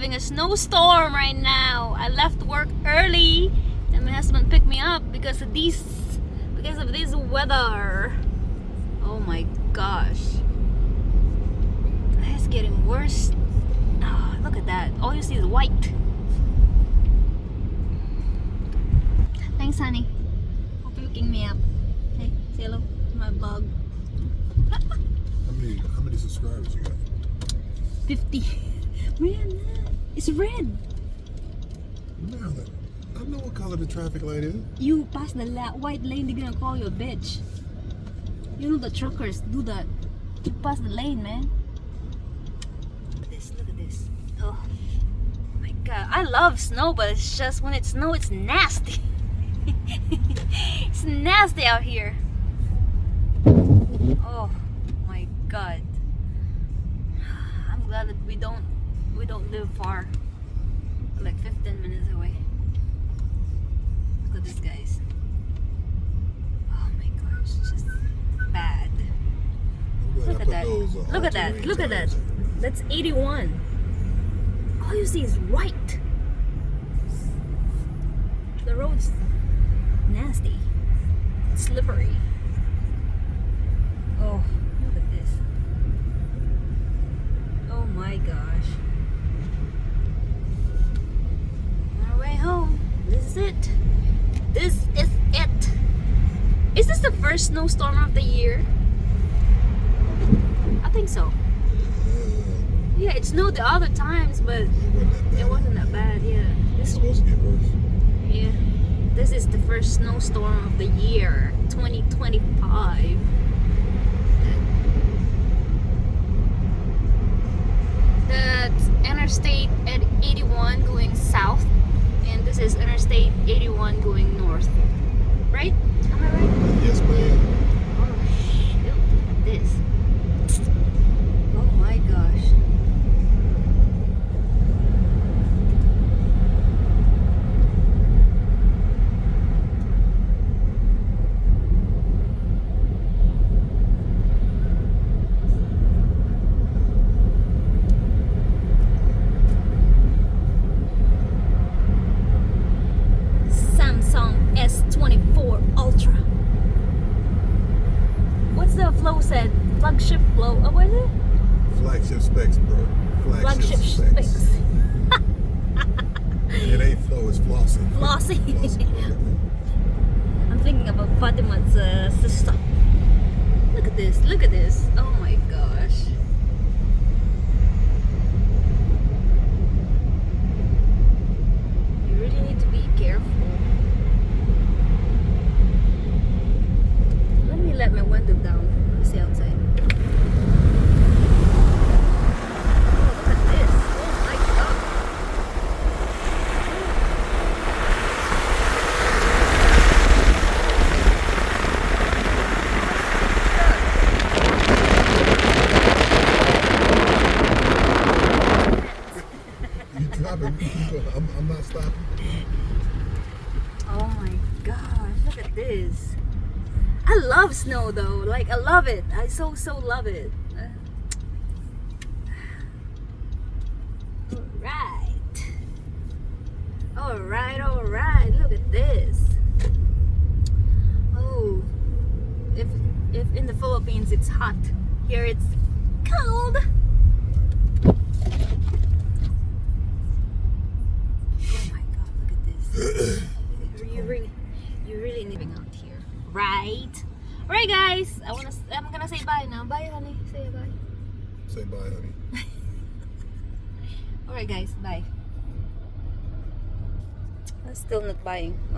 having a snowstorm right now. I left work early and my husband picked me up because of this weather. Oh my gosh. It's getting worse. Oh, look at that. All you see is white. Thanks, honey. Hope you're picking me up. Hey, say hello to my vlog. How many subscribers you got? 50. Man, it's red. Now I know what color the traffic light is. You pass the white lane, they're gonna call you a bitch. You know the truckers do that. You pass the lane, man. Look at this. Oh my god. I love snow, but it's just when it snows, it's nasty. It's nasty out here. Oh my god. I'm glad that we don't live far. We're like 15 minutes away. Look at this, guys. Oh my gosh, it's just bad. Look at that. Look at that. Look at that. That's 81. All you see is white. The road's nasty. Slippery. Oh, look at this. Oh my gosh. On our way home. This is it. This is it. Is this the first snowstorm of the year? I think so. Yeah, it snowed the other times, but it wasn't that bad. Yeah, It's supposed to get worse. yeah. This is the first snowstorm of the year, 2025. That's Interstate 81 going south, and this is Interstate 81 going north. Right? Am I right? Yes, ma'am. Oh shoot! Look at this. Oh my gosh. Samsung S24 Ultra. What's the flow said? Flagship flow. Oh, what is it? Flagship specs, bro. Flagship specs. It ain't flow, it's flossy. Flossy. Flossy. I'm thinking about Fatima's sister. Look at this. Look at this. Oh my gosh. You really need to be careful. Let my window down. Let me see outside. Oh, look at this. Oh my god. You dropping? I'm not stopping. Oh my gosh, look at this. I love snow though. Like, I love it. I so love it. Alright. Look at this. Oh, if in the Philippines it's hot, here it's cold. Oh my god, look at this. You really living out here, right? Alright guys, I'm gonna say bye now. Bye honey, say bye. Say bye, honey. Alright guys, bye. I'm still not buying. Alright.